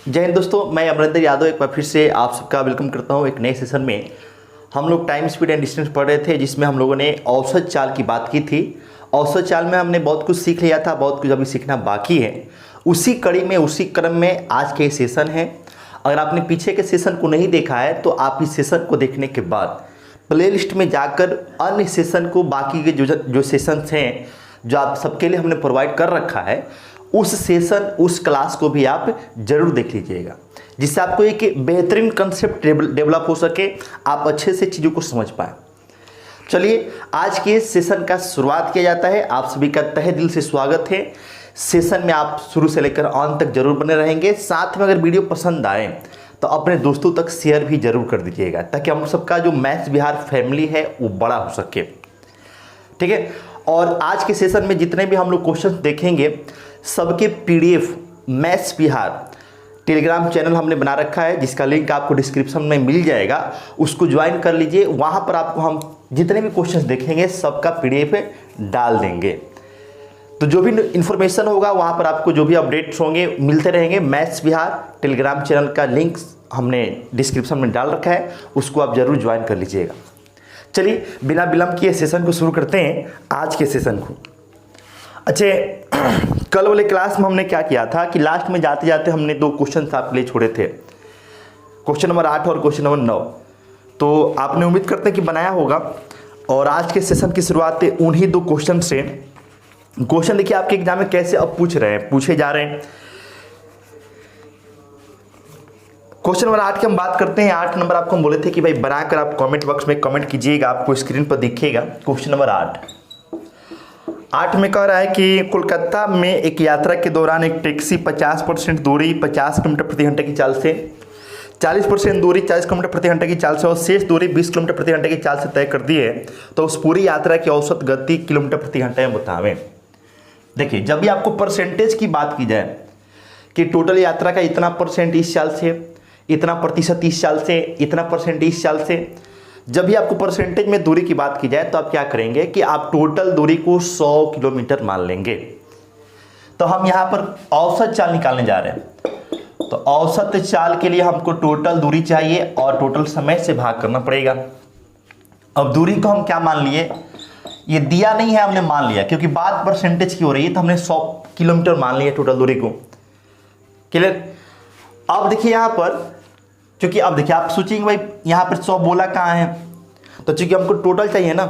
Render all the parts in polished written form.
जय हिंद दोस्तों, मैं अमरिंदर यादव एक बार फिर से आप सबका वेलकम करता हूं एक नए सेशन में। हम लोग टाइम स्पीड एंड डिस्टेंस पढ़ रहे थे, जिसमें हम लोगों ने औसत चाल की बात की थी। औसत चाल में हमने बहुत कुछ सीख लिया था, बहुत कुछ अभी सीखना बाकी है। उसी कड़ी में, उसी क्रम में आज के सेशन है। अगर आपने पीछे के सेशन को नहीं देखा है तो आप इस सेशन को देखने के बाद प्लेलिस्ट में जाकर अन्य सेशन को, बाकी के जो सेशंस हैं जो आप सबके लिए हमने प्रोवाइड कर रखा है, उस सेशन, उस क्लास को भी आप जरूर देख लीजिएगा, जिससे आपको एक बेहतरीन कंसेप्ट डेवलप हो सके, आप अच्छे से चीज़ों को समझ पाए। चलिए आज के सेशन का शुरुआत किया जाता है। आप सभी का तहे दिल से स्वागत है। सेशन में आप शुरू से लेकर अंत तक जरूर बने रहेंगे। साथ में अगर वीडियो पसंद आए तो अपने दोस्तों तक शेयर भी जरूर कर दीजिएगा, ताकि हम सबका जो मैथ्स बिहार फैमिली है वो बड़ा हो सके। ठीक है। और आज के सेशन में जितने भी हम लोग क्वेश्चन देखेंगे, सबके PDF maths Bihar Telegram channel हमने बना रखा है, जिसका लिंक आपको डिस्क्रिप्शन में मिल जाएगा। उसको ज्वाइन कर लीजिए। वहाँ पर आपको हम जितने भी क्वेश्चंस देखेंगे सबका पीडीएफ डाल देंगे। तो जो भी इन्फॉर्मेशन होगा वहाँ पर आपको जो भी अपडेट्स होंगे मिलते रहेंगे। मैथ्स बिहार टेलीग्राम चैनल का लिंक हमने डिस्क्रिप्शन में डाल रखा है, उसको आप जरूर ज्वाइन कर लीजिएगा। चलिए बिना विलंब किए सेशन को शुरू करते हैं, आज के सेशन को। अच्छा, कल वाले क्लास में हमने क्या किया था कि लास्ट में जाते जाते हमने दो क्वेश्चन आपके लिए छोड़े थे, क्वेश्चन नंबर 8 और क्वेश्चन नंबर 9। तो आपने उम्मीद करते हैं कि बनाया होगा। और आज के सेशन की शुरुआत उन्हीं दो क्वेश्चन से। क्वेश्चन देखिए आपके एग्जाम में कैसे अब पूछे जा रहे हैं। क्वेश्चन नंबर 8 की हम बात करते हैं। 8 नंबर आपको हम बोले थे कि भाई बनाकर आप कमेंट बॉक्स में कमेंट कीजिएगा, आपको स्क्रीन पर दिखेगा। क्वेश्चन नंबर 8 में कह रहा है कि कोलकाता में एक यात्रा के दौरान एक टैक्सी 50% दूरी 50 किलोमीटर प्रति घंटे की चाल से, 40% दूरी 40 किलोमीटर प्रति घंटे की चाल से और शेष दूरी 20 किलोमीटर प्रति घंटे की चाल से तय कर दी है, तो उस पूरी यात्रा की औसत गति किलोमीटर प्रति घंटे में बतावें। देखिए, जब भी आपको परसेंटेज की बात की जाए कि टोटल यात्रा का इतना परसेंट इस चाल से, इतना प्रतिशत इस चाल से, इतना परसेंट इस चाल से, जब भी आपको परसेंटेज में दूरी की बात की जाए तो आप क्या करेंगे कि आप टोटल दूरी को 100 किलोमीटर मान लेंगे। तो हम यहाँ पर औसत चाल निकालने जा रहे हैं। तो औसत चाल के लिए हमको टोटल दूरी चाहिए और टोटल समय से भाग करना पड़ेगा। अब दूरी को हम क्या मान लिए, ये दिया नहीं है, हमने मान लिया, क्योंकि बात परसेंटेज की हो रही है तो हमने 100 किलोमीटर मान लिया टोटल दूरी को। क्लियर। अब देखिए यहाँ पर, क्योंकि अब देखिए आप सोचेंगे भाई यहाँ पर 100 बोला कहाँ है, तो चूंकि हमको टोटल चाहिए ना,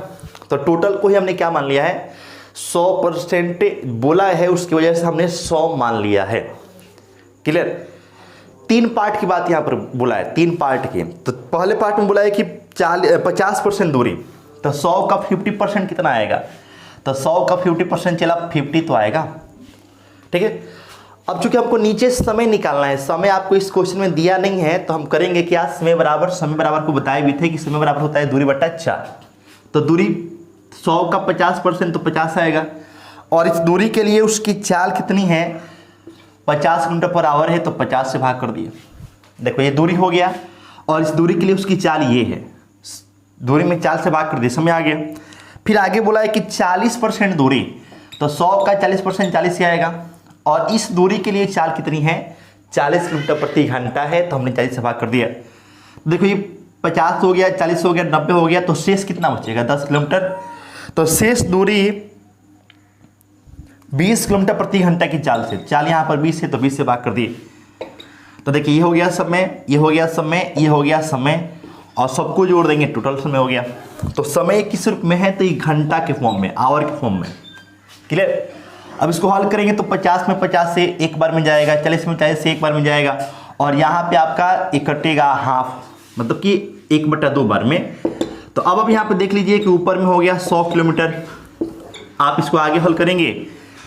तो टोटल को ही हमने क्या मान लिया है, 100% बोला है, उसकी वजह से हमने 100 मान लिया है। क्लियर। 3 पार्ट की बात यहाँ पर बोला है, 3 पार्ट की। तो पहले पार्ट में बोला है कि 50% दूरी, तो 100 का 50% कितना आएगा, तो 100 का 50% चला 50 तो आएगा। ठीक है। अब चूंकि हमको नीचे समय निकालना है, समय आपको इस क्वेश्चन में दिया नहीं है, तो हम करेंगे क्या, समय बराबर को बताए भी थे कि समय बराबर होता है दूरी बटा 4। तो दूरी 100 का 50% तो 50 आएगा, और इस दूरी के लिए उसकी चाल कितनी है, 50 किलोमीटर पर आवर है, तो 50 से भाग कर दिए। देखो ये दूरी हो गया, और इस दूरी के लिए उसकी चाल ये है, दूरी में 4 से भाग कर दिए, समय आ गया। फिर आगे बोला है कि 40% दूरी, तो 100 का 40% 40 ही आएगा, और इस दूरी के लिए चाल कितनी है, 40 किलोमीटर प्रति घंटा है, तो हमने 40 से भाग कर दिया। देखो ये 50 हो गया, 40 हो गया, 90 हो गया, तो शेष कितना बचेगा, 10 किलोमीटर। तो शेष दूरी 20 किलोमीटर प्रति घंटा की चाल से, चाल यहाँ पर 20 है तो 20 से भाग कर दिए। तो देखिए ये हो गया समय, ये हो गया समय, ये हो गया समय, और सबको जोड़ देंगे टोटल समय हो गया। तो समय किस रूप में है, तो ये घंटा के फॉर्म में, आवर के फॉर्म में। क्लियर। अब इसको हल करेंगे तो 50 में 50 से एक बार में जाएगा, 40 में 40 से एक बार में जाएगा, और यहाँ पे आपका एक कटेगा हाफ, मतलब कि 1/2 बार में। तो अब यहाँ पे देख लीजिए कि ऊपर में हो गया 100 किलोमीटर। आप इसको आगे हल करेंगे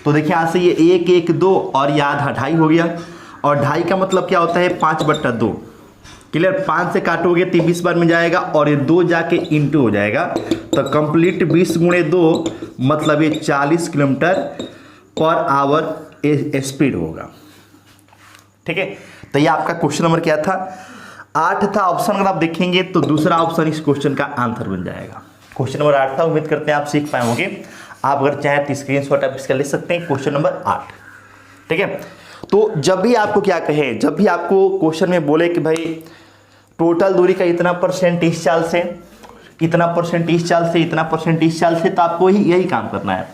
तो देखिए यहाँ से ये 1 1 2 और ये आधा 2.5 हो गया, और 2.5 का मतलब क्या होता है, 5/2। क्लियर। 5 से काटोगे तो 20 बार में जाएगा, और ये 2 जाके इंटू हो जाएगा, तो कंप्लीट 20 × 2 मतलब ये 40 किलोमीटर पर आवर स्पीड होगा। ठीक है। तो ये आपका क्वेश्चन नंबर क्या था, 8 था ऑप्शन। अगर आप देखेंगे तो दूसरा ऑप्शन इस क्वेश्चन का आंसर बन जाएगा। क्वेश्चन नंबर 8 था। उम्मीद करते हैं आप सीख पाए होंगे। आप अगर चाहें तो स्क्रीनशॉट आप इसका ले सकते हैं, क्वेश्चन नंबर 8। ठीक है। तो जब भी आपको क्या कहें, जब भी आपको क्वेश्चन में बोले कि भाई टोटल दूरी का इतना परसेंट इस चाल से, इतना परसेंट इस चाल से, इतना परसेंट इस चाल से, तो आपको यही काम करना है।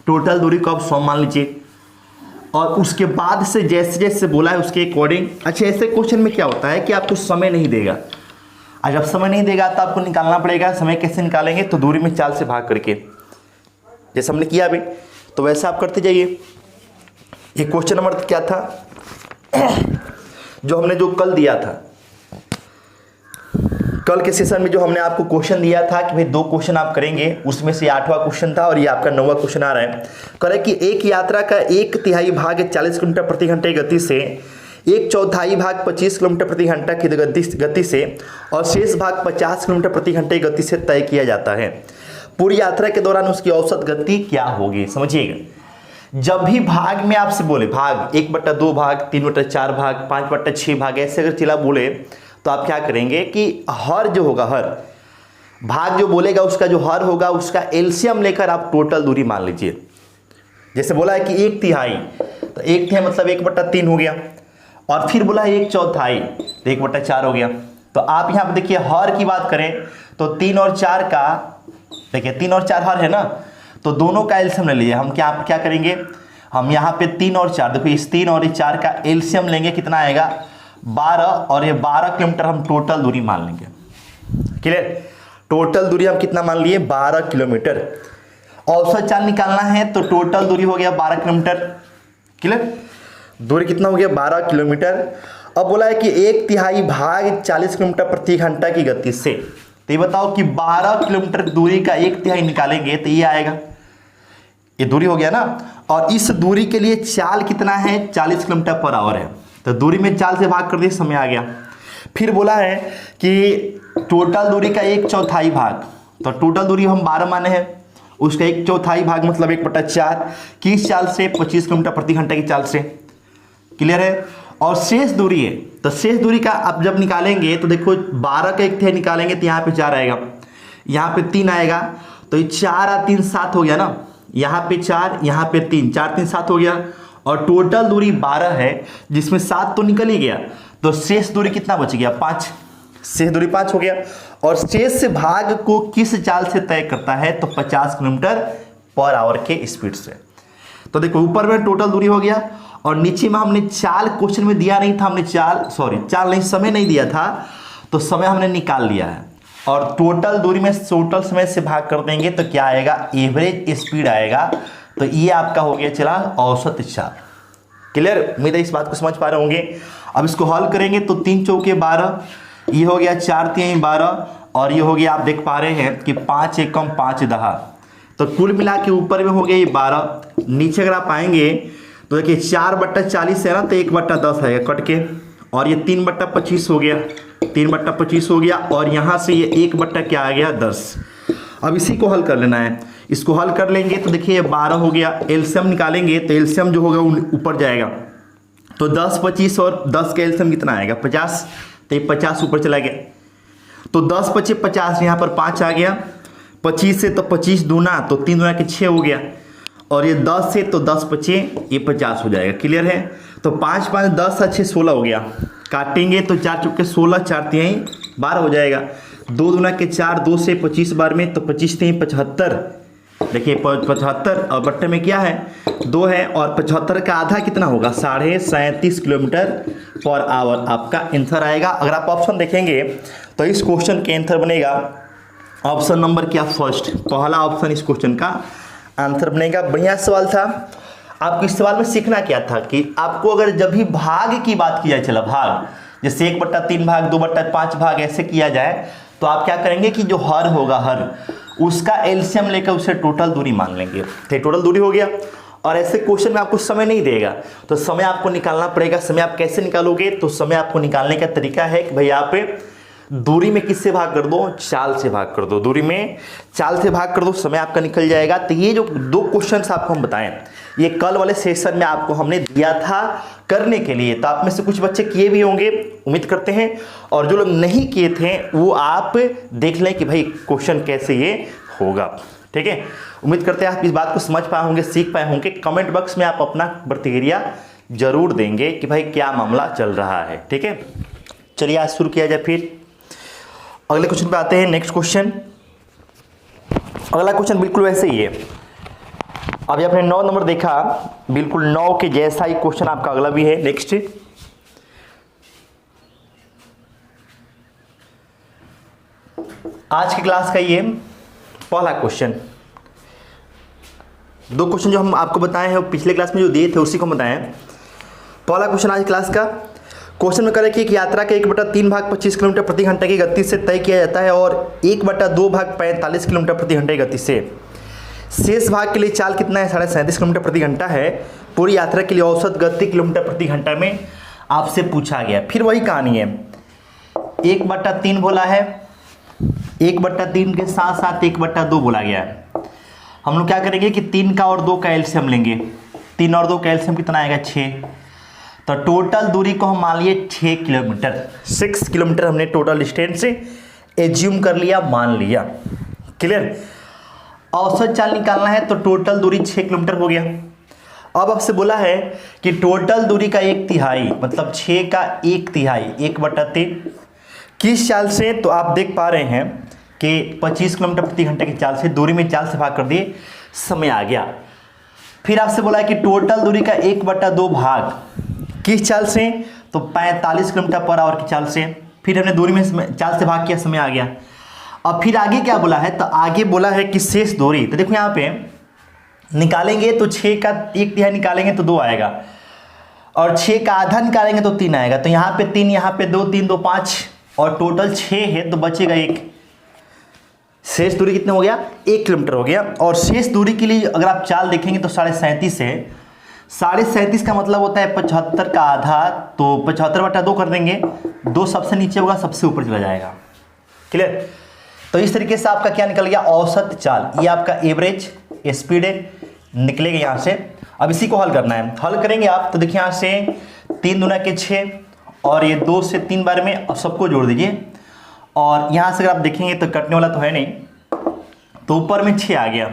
टोटल दूरी को आप 100 मान लीजिए और उसके बाद से जैसे जैसे बोला है उसके अकॉर्डिंग। अच्छा, ऐसे क्वेश्चन में क्या होता है कि आपको समय नहीं देगा, और जब समय नहीं देगा तो आपको निकालना पड़ेगा। समय कैसे निकालेंगे? तो दूरी में चाल से भाग करके, जैसे हमने किया अभी, तो वैसा आप करते जाइए। ये क्वेश्चन नंबर क्या था जो हमने जो कल दिया था, कल के सेशन में जो हमने आपको क्वेश्चन दिया था कि भाई 2 क्वेश्चन आप करेंगे, उसमें से 8वां क्वेश्चन था और ये आपका 9वां क्वेश्चन आ रहा है। करे कि एक यात्रा का 1/3 भाग 40 किलोमीटर प्रति घंटे की गति से, 1/4 भाग 25 किलोमीटर प्रति घंटा की गति से और शेष भाग 50 किलोमीटर प्रति घंटे की गति से तय किया जाता है। पूरी यात्रा के दौरान उसकी औसत गति क्या होगी? समझिएगा, जब भी भाग में आपसे बोले, भाग 1/2 भाग, 3/4 भाग, 5/6 भाग, ऐसे अगर चिल्ला बोले तो आप क्या करेंगे कि हर जो होगा, हर भाग जो बोलेगा उसका जो हर होगा उसका एलसीएम लेकर आप टोटल दूरी मान लीजिए। जैसे बोला है कि 1/3, तो 1/3 मतलब 1/3 हो गया, और फिर बोला 1/4 तो 1/4 हो गया। तो आप यहाँ पे देखिए हर की बात करें तो 3 और 4 का, देखिए 3 और 4 हर है ना, तो दोनों का एलसीएम ले लीजिए। हम क्या करेंगे, हम यहाँ पे 3 और 4, देखो इस 3 और 4 का एलसीएम लेंगे, कितना आएगा 12, और ये 12 किलोमीटर हम टोटल दूरी मान लेंगे। क्लियर? टोटल दूरी हम कितना मान लिए? 12 किलोमीटर। औसत चाल निकालना है तो टोटल दूरी हो गया 12 किलोमीटर। क्लियर? दूरी कितना हो गया? 12 किलोमीटर। अब बोला है कि 1/3 भाग 40 किलोमीटर प्रति घंटा की गति से, तो ये बताओ कि 12 किलोमीटर दूरी का 1/3 निकालेंगे तो ये आएगा, ये दूरी हो गया ना। और इस दूरी के लिए चाल कितना है? 40 किलोमीटर पर आवर है, तो दूरी में चाल से भाग कर दिए, समय आ गया। फिर बोला है कि टोटल दूरी का 1/4 भाग, तो टोटल दूरी हम 12 माने हैं, उसका 1/4 भाग मतलब 1/4 किस चाल से? 25 किलोमीटर प्रति घंटे की चाल से। क्लियर है? और शेष दूरी है, तो शेष दूरी का आप जब निकालेंगे तो देखो 12 का 1/3 निकालेंगे तो यहाँ पे 4 आएगा, यहाँ पे 3 आएगा, तो ये 4 और 3 7 हो गया ना, यहाँ पे 4, यहाँ पे 3, 4 3 7 हो गया। और टोटल दूरी 12 है जिसमें 7 तो निकल ही गया, तो शेष दूरी कितना बच गया? 5। शेष दूरी 5 हो गया। और शेष भाग को किस चाल से तय करता है? तो 50 किलोमीटर पर आवर के स्पीड से। तो देखो ऊपर में टोटल दूरी हो गया और नीचे में हमने चाल क्वेश्चन में दिया नहीं था, हमने चाल नहीं, समय नहीं दिया था, तो समय हमने निकाल लिया है। और टोटल दूरी में टोटल समय से भाग कर देंगे तो क्या आएगा? एवरेज स्पीड आएगा। तो ये आपका हो गया चला औसत चाल। क्लियर? उम्मीद है इस बात को समझ पा रहे होंगे। अब इसको हल करेंगे तो 3 चौके 12, ये हो गया 4 3 12, और ये हो गया आप देख पा रहे हैं कि 5 एकम 5 दहा, तो कुल मिला के ऊपर में हो गया ये 12। नीचे अगर आप आएंगे तो देखिए 4/40 है ना, तो 1/10 है कट के, और ये 3/25 हो गया, 3/25 हो गया, और यहाँ से ये 1 क्या आ गया? 10। अब इसी को हल कर लेना है। इसको हल कर लेंगे तो देखिए 12 हो गया, एलसीएम निकालेंगे तो एलसीएम जो होगा ऊपर जाएगा, तो 10 25 और 10 का एलसीएम कितना आएगा? 50, तो ये 50 ऊपर चला गया, तो 10 25 50, यहाँ पर 5 आ गया, 25 से तो 25 दूना, तो 3 दूना के 6 हो गया, और ये 10 से तो 10 25 ये 50 हो जाएगा। क्लियर है? तो 5 5 10 अच्छे 16 हो गया, काटेंगे तो 4 चुके 16, 4 3 12 हो जाएगा, 2 दूना के 4, 2 से 25 बार में, तो 25 3 75, देखिए 75, और बट्टे में क्या है? 2 है, और 75 का आधा कितना होगा? 37.5 किलोमीटर पर आवर आपका आंसर आएगा। अगर आप ऑप्शन देखेंगे तो इस क्वेश्चन के आंसर बनेगा ऑप्शन नंबर क्या? फर्स्ट, पहला ऑप्शन इस क्वेश्चन का आंसर बनेगा। बढ़िया सवाल था। आपको इस सवाल में सीखना क्या था कि आपको अगर जब भी भाग की बात की जाए, चला भाग, जैसे 1/3 भाग, 2/5 भाग ऐसे किया जाए, तो आप क्या करेंगे कि जो हर होगा, हर उसका एलसीएम लेकर उसे टोटल दूरी मान लेंगे। तो टोटल दूरी हो गया। और ऐसे क्वेश्चन में आपको समय नहीं देगा तो समय आपको निकालना पड़ेगा। समय आप कैसे निकालोगे? तो समय आपको निकालने का तरीका है कि भाई आप दूरी में किससे भाग कर दो? चाल से भाग कर दो। दूरी में चाल से भाग कर दो, समय आपका निकल जाएगा। तो ये जो 2 क्वेश्चंस आपको हम बताएं, ये कल वाले सेशन में आपको हमने दिया था करने के लिए। तो आप में से कुछ बच्चे किए भी होंगे, उम्मीद करते हैं, और जो लोग नहीं किए थे वो आप देख लें कि भाई क्वेश्चन कैसे ये होगा। ठीक है, उम्मीद करते हैं आप इस बात को समझ पाए होंगे, सीख पाए होंगे। कमेंट बॉक्स में आप अपना प्रतिक्रिया जरूर देंगे कि भाई क्या मामला चल रहा है। ठीक है, चलिए आज शुरू किया जाए। फिर अगले क्वेश्चन पे आते हैं। नेक्स्ट क्वेश्चन, अगला क्वेश्चन बिल्कुल वैसे ही है। अभी आपने 9 नंबर देखा, बिल्कुल 9 के जैसा ही क्वेश्चन आपका अगला भी है। नेक्स्ट, आज की क्लास का ये पहला क्वेश्चन। 2 क्वेश्चन जो हम आपको बताए हैं वो पिछले क्लास में जो दिए थे उसी को बताएं। पहला क्वेश्चन आज क्लास का क्वेश्चन में करें कि एक यात्रा का 1/3 भाग 25 किलोमीटर प्रति घंटे की गति से तय किया जाता है और 1/2 भाग 45 किलोमीटर प्रति घंटे की गति से। शेष भाग के लिए चाल कितना है? 37.5 किलोमीटर प्रति घंटा है। पूरी यात्रा के लिए औसत गति किलोमीटर प्रति घंटा में आपसे पूछा गया। फिर वही कहानी है, 1/3 बोला है, 1/3 के साथ साथ 1/2 बोला गया है। हम लोग क्या करेंगे कि 3 का और 2 का एलसीएम लेंगे। 3 और 2 का एलसीएम कितना आएगा? 6। तो टोटल दूरी को हम मान लिए 6 किलोमीटर, 6 किलोमीटर हमने टोटल डिस्टेंस से एज्यूम कर लिया, मान लिया। क्लियर? औसत चाल निकालना है तो टोटल दूरी 6 किलोमीटर हो गया। अब आपसे बोला है कि टोटल दूरी का 1/3 मतलब 6 का 1/3 1/3 किस चाल से? तो आप देख पा रहे हैं कि 25 किलोमीटर प्रति घंटे की चाल से, दूरी में चाल से भाग कर दिए, समय आ गया। फिर आपसे बोला है कि टोटल दूरी का 1/2 भाग किस चाल से? तो 45 किलोमीटर पर आवर की चाल से। फिर हमने दूरी में चाल से भाग किया, समय आ गया। अब फिर आगे क्या बोला है? तो आगे बोला है कि शेष दूरी, तो देखो यहाँ पे निकालेंगे तो 6 का 1/3 निकालेंगे तो 2 आएगा और 6 का आधा निकालेंगे तो 3 आएगा। तो यहाँ पे 3, यहाँ पे 2, 3 2 5 और टोटल 6 है तो बचेगा 1। शेष दूरी कितना हो गया? 1 किलोमीटर हो गया। और शेष दूरी के लिए अगर आप चाल देखेंगे तो 37.5 है। 37.5 का मतलब होता है 75 का आधा, तो 75/2 कर देंगे। 2 सबसे नीचे होगा, सबसे ऊपर चला जाएगा। क्लियर? तो इस तरीके से आपका क्या निकल गया? औसत चाल। ये आपका एवरेज स्पीड निकलेगा यहाँ से। अब इसी को हल करना है। हल करेंगे आप तो देखिए यहाँ से 3 दूना के 6 और ये 2 से 3 बार में सबको जोड़ दीजिए और यहाँ से अगर आप देखेंगे तो कटने वाला तो है नहीं, तो ऊपर में 6 आ गया।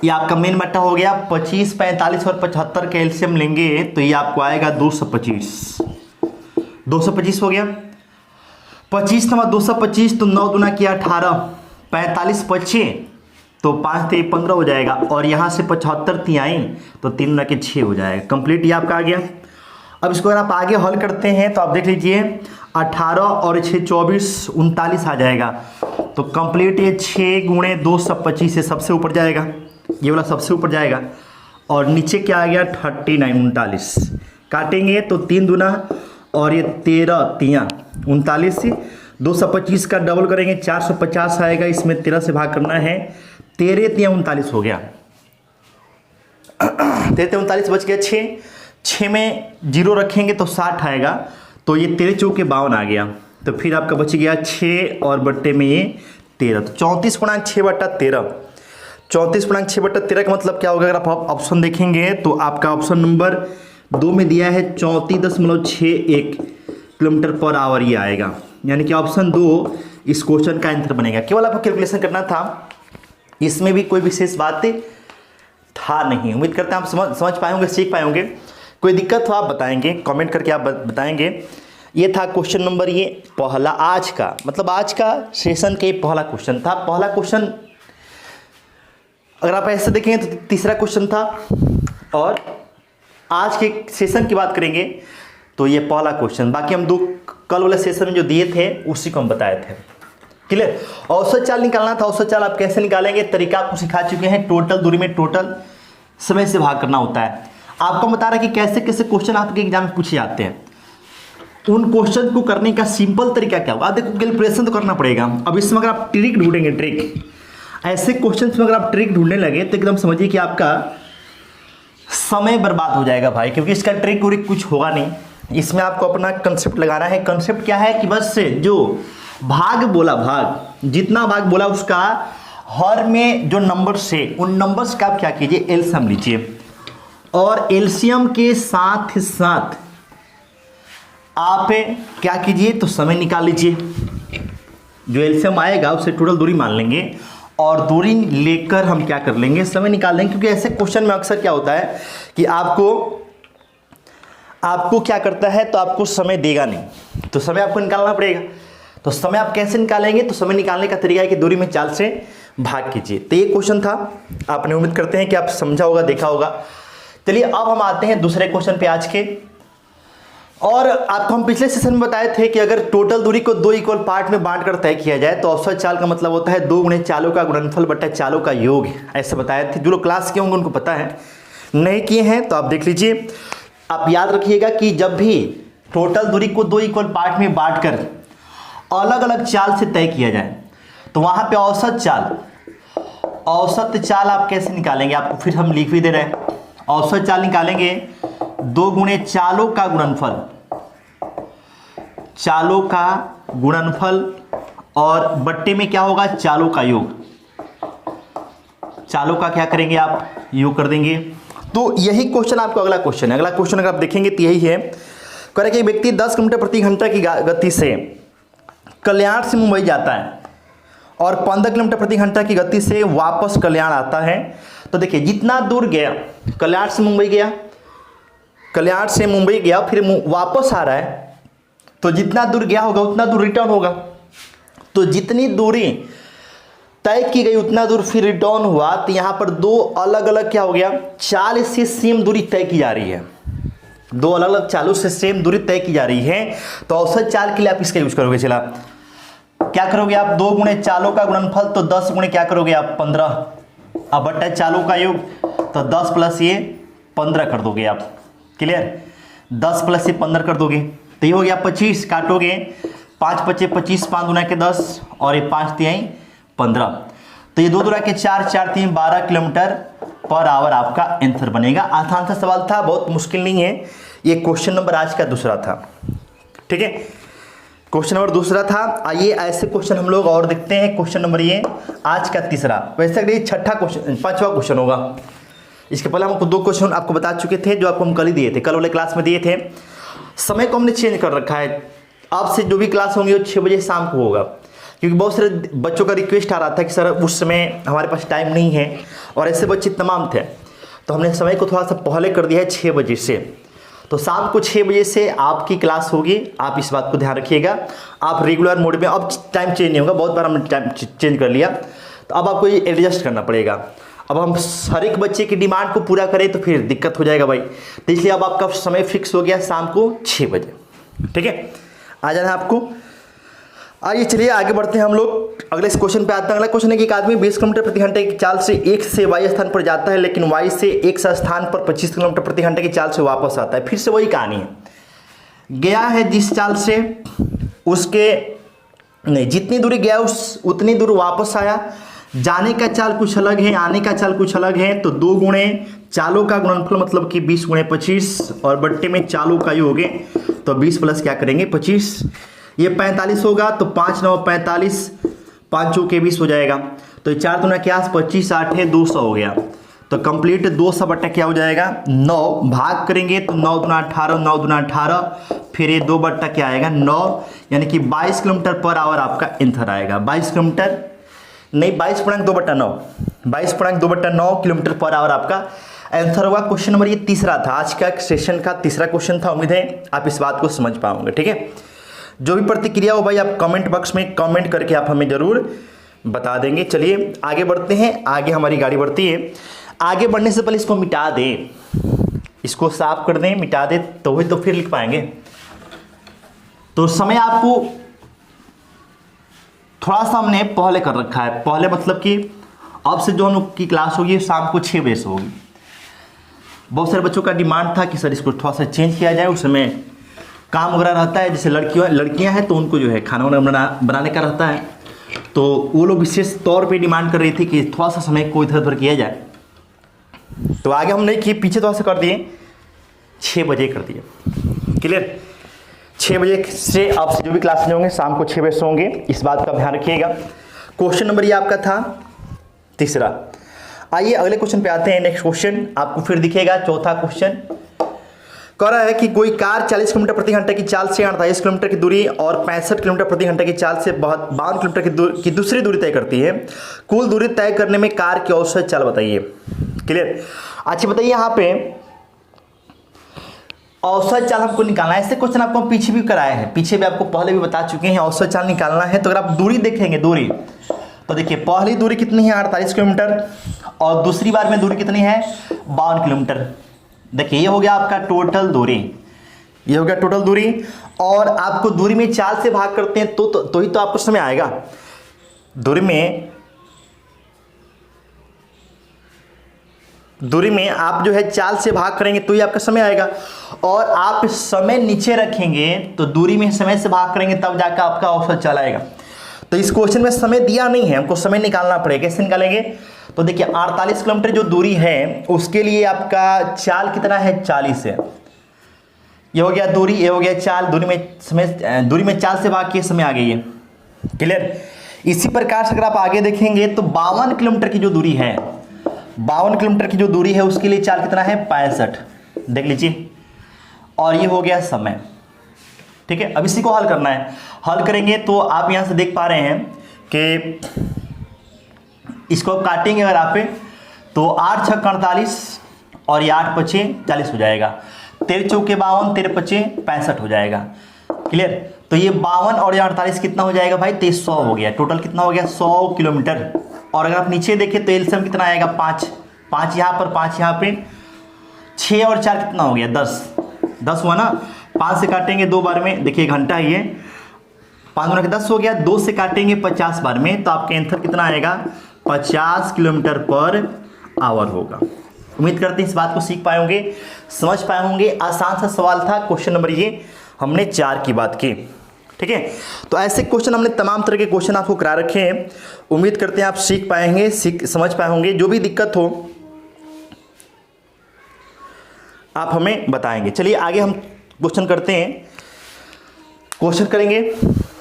ये आपका मेन बट्टा हो गया। 25, 45 और 75 का एलसीएम लेंगे तो ये आपको आएगा 225। 225 हो गया। 25 नंबर 225 तो 9 दूना किया 18, 45 25 तो 5 × 15 हो जाएगा और यहाँ से 75 3 आई तो 3 दूना के 6 हो जाएगा। कंप्लीट ये आपका आ गया। अब इसको अगर आप आगे हल करते हैं तो आप देख लीजिए 18 और 6 24 39 आ जाएगा। तो कंप्लीट ये 6 × 225 से सबसे ऊपर जाएगा, ये वाला सबसे ऊपर जाएगा और नीचे क्या आ गया? 39 39। काटेंगे तो 3 दूना और ये 13 3 39 से 225 का डबल करेंगे 450 आएगा। इसमें 13 से भाग करना है, 13 3 39 हो गया। 13 39 बच गया। 6 में 0 रखेंगे तो 60 आएगा, तो ये 13 चौके 52 आ गया। तो फिर आपका बच गया 6 और बट्टे में ये 13, तो 34.6/13। 34.6/13 का मतलब क्या होगा? अगर आप ऑप्शन देखेंगे तो आपका ऑप्शन नंबर 2 में दिया है 34.61 किलोमीटर पर आवर ये आएगा। यानी कि ऑप्शन 2 इस क्वेश्चन का आंसर बनेगा। केवल आपको कैलकुलेशन करना था, इसमें भी कोई विशेष बात था नहीं। उम्मीद करते हैं आप समझ पाएंगे, सीख पाएंगे। कोई दिक्कत हो आप बताएंगे, कमेंट करके आप बताएंगे। ये था क्वेश्चन नंबर ये पहला आज का, मतलब आज का सेशन का ये पहला क्वेश्चन था। पहला क्वेश्चन अगर आप ऐसे देखेंगे तो तीसरा क्वेश्चन था और आज के सेशन की बात करेंगे तो ये पहला क्वेश्चन। बाकी हम 2 कल वाले सेशन में जो दिए थे उसी को हम बताए थे। क्लियर? औसत चाल निकालना था। औसत चाल आप कैसे निकालेंगे? तरीका आपको सिखा चुके हैं। टोटल दूरी में टोटल समय से भाग करना होता है। आपको बता रहा है कि कैसे कैसे क्वेश्चन आपके एग्जाम में पूछे जाते हैं। उन क्वेश्चन को करने का सिंपल तरीका क्या होगा? देखो कैलकुलेशन तो करना पड़ेगा। अब इसमें अगर आप ट्रिक ढूंढेंगे, ट्रिक ऐसे क्वेश्चन में अगर आप ट्रिक ढूंढने लगे तो एकदम समझिए कि आपका समय बर्बाद हो जाएगा भाई, क्योंकि इसका ट्रिक व्रिक कुछ होगा नहीं। इसमें आपको अपना कंसेप्ट लगाना है। कंसेप्ट क्या है कि बस जो भाग बोला, भाग जितना भाग बोला उसका हर में जो नंबर्स है उन नंबर्स का आप क्या कीजिए? एलसीएम लीजिए और एलसीएम के साथ साथ आप क्या कीजिए? तो समय निकाल लीजिए। जो एलसीएम आएगा उससे टोटल दूरी मान लेंगे और दूरी लेकर हम क्या कर लेंगे? समय निकाल लेंगे। क्योंकि ऐसे क्वेश्चन में अक्सर क्या होता है कि आपको आपको क्या करता है, तो आपको समय देगा नहीं, तो समय आपको निकालना पड़ेगा। तो समय आप कैसे निकालेंगे, तो समय निकालने का तरीका है कि दूरी में चाल से भाग कीजिए। तो ये क्वेश्चन था, आपने उम्मीद करते हैं कि आप समझा होगा, देखा होगा। चलिए अब हम आते हैं दूसरे क्वेश्चन पे आज के। और आपको हम पिछले सेशन में बताए थे कि अगर टोटल दूरी को दो इक्वल पार्ट में बांट कर तय किया जाए तो औसत चाल का मतलब होता है 2 गुणे चालों का गुणनफल बटा चालों का योग, ऐसे बताए थे। जो लोग क्लास किए होंगे उनको पता है, नहीं किए हैं तो आप देख लीजिए। आप याद रखिएगा कि जब भी टोटल दूरी को 2 इक्वल पार्ट में बांट कर अलग अलग चाल से तय किया जाए तो वहां पे औसत चाल आप कैसे निकालेंगे, आपको फिर हम लिख भी दे रहे हैं। औसत चाल निकालेंगे 2 गुणे चालों का गुणनफल और बट्टे में क्या होगा, चालों का योग। चालों का क्या करेंगे आप, योग कर देंगे। तो यही क्वेश्चन आपको अगला क्वेश्चन है। अगला क्वेश्चन अगर आप देखेंगे तो यही है, कह रहे कि व्यक्ति 10 किलोमीटर प्रति घंटा की गति से कल्याण से मुंबई जाता है और 15 किलोमीटर प्रति घंटा की गति से वापस कल्याण आता है। तो देखिए जितना दूर गया, कल्याण से मुंबई गया फिर वापस आ रहा है, तो जितना दूर गया होगा उतना दूर रिटर्न होगा। तो जितनी दूरी तय की गई उतना दूर फिर रिटर्न हुआ, तो यहाँ पर दो अलग अलग क्या हो गया, चाल से सेम दूरी तय की जा रही है। दो अलग अलग चालों से सेम दूरी तय की जा रही है, तो औसत चाल के लिए आप इसका यूज करोगे। चला क्या करोगे आप, 2 गुणे चालों का गुणनफल, तो 10 गुणे क्या करोगे आप 15, अब बट्टा चालों का योग, तो 10 प्लस ये 15 कर दोगे आप। क्लियर, 10 प्लस ये 15 कर दोगे तो ये हो गया 25, काटोगे 5 बचे 25, 5 दूना के 10 और ये 5 तिहाई 15, तो ये 2 दूना के 4, 4 3 12 किलोमीटर पर आवर आपका आंसर बनेगा। आसान सा सवाल था, बहुत मुश्किल नहीं है। ये क्वेश्चन नंबर आज का दूसरा था, ठीक है, क्वेश्चन नंबर दूसरा था। आइए ऐसे क्वेश्चन हम लोग और देखते हैं। क्वेश्चन नंबर ये आज का तीसरा, वैसे ये छठा क्वेश्चन, 5वां क्वेश्चन होगा। इसके पहले हम आपको 2 क्वेश्चन आपको बता चुके थे जो आपको हम कल ही दिए थे, कल वाले क्लास में दिए थे। समय को हमने चेंज कर रखा है, अब से जो भी क्लास होंगी वो 6 बजे शाम को होगा, क्योंकि बहुत सारे बच्चों का रिक्वेस्ट आ रहा था कि सर उस समय हमारे पास टाइम नहीं है, और ऐसे बच्चे तमाम थे, तो हमने समय को थोड़ा सा पहले कर दिया है 6 बजे से। तो शाम को 6 बजे से आपकी क्लास होगी, आप इस बात को ध्यान रखिएगा। आप रेगुलर मोड में, अब टाइम चेंज नहीं होगा, बहुत बार हमने टाइम चेंज कर लिया, तो अब आपको ये एडजस्ट करना पड़ेगा। अब हम हर एक बच्चे की डिमांड को पूरा करें तो फिर दिक्कत हो जाएगा भाई, तो इसलिए अब आपका समय फिक्स हो गया शाम को 6 बजे, ठीक है, आ जाना है आपको। आइए चलिए आगे बढ़ते हैं हम लोग, अगले इस क्वेश्चन पे आते हैं। अगला क्वेश्चन है कि एक आदमी 20 किलोमीटर प्रति घंटे की चाल से X से Y स्थान पर जाता है, लेकिन Y से X स्थान पर 25 किलोमीटर प्रति घंटे की चाल से वापस आता है। फिर से वही कहानी है, गया है जिस चाल से, उसके नहीं, जितनी दूरी गया उतनी दूर वापस आया। जाने का चाल कुछ अलग है, आने का चाल कुछ अलग है, तो 2 गुणे चालों का गुणनफल मतलब कि 20 गुणे 25 और बट्टे में चालों का योग है, तो 20 प्लस क्या करेंगे 25, ये 45 होगा, तो 5 9 45, 5 चौके 20 हो जाएगा, तो 4 दूना क्या 25 8 है 200 हो गया। तो कंप्लीट 200 बट्टा क्या हो जाएगा 9, भाग करेंगे तो 9 दूना 18, 9 दूना 18, फिर ये 2 बट्टा क्या आएगा 9, यानी कि 22 किलोमीटर पर आवर आपका आंसर आएगा। 22 किलोमीटर नहीं, 22.2/9, 22.2/9 किलोमीटर पर आवर आपका आंसर होगा। क्वेश्चन नंबर ये तीसरा था, आज का सेशन का तीसरा क्वेश्चन था। उम्मीद है आप इस बात को समझ पाओगे, ठीक है। जो भी प्रतिक्रिया हो भाई आप कमेंट बॉक्स में कमेंट करके आप हमें जरूर बता देंगे। चलिए आगे बढ़ते हैं, आगे हमारी गाड़ी बढ़ती है। आगे बढ़ने से पहले इसको मिटा दें, इसको साफ कर दें, मिटा दें, तो ही तो फिर लिख पाएंगे। तो समय आपको थोड़ा सा हमने पहले कर रखा है, पहले मतलब कि अब से जो हम लोग की क्लास होगी शाम को 6 बजे से होगी। बहुत सारे बच्चों का डिमांड था कि सर इसको थोड़ा सा चेंज किया जाए, उस समय काम वगैरह रहता है, जैसे लड़कियां हैं तो उनको जो है खाना वाना बनाने का रहता है, तो वो लोग विशेष तौर पे डिमांड कर रही थी कि थोड़ा सा समय को इधर उधर किया जाए। तो आगे हम नहीं किए, पीछे थोड़ा सा कर दिए, 6 बजे कर दिए। क्लियर, 6 बजे से आपसे जो भी क्लास में होंगे शाम को 6 बजे से होंगे, इस बात का ध्यान रखिएगा। क्वेश्चन नंबर ये आपका था तीसरा। आइए अगले क्वेश्चन पे आते हैं। नेक्स्ट क्वेश्चन आपको फिर दिखेगा, चौथा क्वेश्चन कह रहा है कि कोई कार 40 किलोमीटर प्रति घंटे की चाल से 48 किलोमीटर की दूरी और 65 किलोमीटर प्रति घंटे की चाल से 52 किलोमीटर की दूसरी दूरी तय करती है। कुल दूरी तय करने में कार की औसत चाल बताइए। क्लियर, अच्छा बताइए यहाँ पे औसत चाल हमको निकालना है। ऐसे क्वेश्चन आपको हम पीछे भी कराए हैं, पीछे भी आपको पहले भी बता चुके हैं। औसत चाल निकालना है तो अगर आप दूरी देखेंगे, दूरी तो देखिए पहली दूरी कितनी है 48 किलोमीटर और दूसरी बार में दूरी कितनी है 52 किलोमीटर। देखिए ये हो गया आपका टोटल दूरी, ये हो गया टोटल दूरी। और आपको दूरी में चाल से भाग करते हैं तो ही तो आपको समय आएगा। दूरी में आप जो है चाल से भाग करेंगे तो ही आपका समय आएगा। और आप समय नीचे रखेंगे तो दूरी में समय से भाग करेंगे तब जाकर आपका औसत चाल आएगा। तो इस क्वेश्चन में समय दिया नहीं है, हमको समय निकालना पड़ेगा। कैसे निकालेंगे? तो देखिए 48 किलोमीटर जो दूरी है उसके लिए आपका चाल कितना है 40 है। ये हो गया दूरी, ये हो गया चाल। दूरी में चाल से भाग के समय आ गई है। क्लियर? इसी प्रकार से अगर आप आगे देखेंगे तो 52 किलोमीटर की जो दूरी है, 52 किलोमीटर की जो दूरी है उसके लिए चाल कितना है 65, देख लीजिए। और ये हो गया समय। ठीक है, अब इसी को हल करना है। हल करेंगे तो आप यहां से देख पा रहे हैं कि इसको काटेंगे अगर आप तो 8 छक 48 और ये 8 पचे 40 हो जाएगा। 13 चौके 52, 13 पचे 65 हो जाएगा। क्लियर? तो ये 52 और ये 48 कितना हो जाएगा भाई 2300 हो गया। टोटल कितना हो गया 100 किलोमीटर। और अगर आप नीचे देखें तो एलसीएम कितना आएगा 5 यहाँ पर, 5 यहाँ पे, 6 और 4 कितना हो गया 10 हुआ ना। 5 से काटेंगे 2 बार में, देखिए घंटा ही है, 5 गुना के 10 हो गया। 2 से काटेंगे 50 बार में तो आपका आंसर कितना आएगा 50 किलोमीटर पर आवर होगा। उम्मीद करते हैं इस बात को सीख पाए होंगे, समझ पाए होंगे। आसान सा सवाल था। क्वेश्चन नंबर ये हमने 4 की बात की। ठीक है, तो ऐसे क्वेश्चन हमने तमाम तरह के क्वेश्चन आपको करा रखे हैं। उम्मीद करते हैं आप सीख पाएंगे, समझ पाए होंगे। जो भी दिक्कत हो आप हमें बताएंगे। चलिए आगे हम क्वेश्चन करते हैं। क्वेश्चन करेंगे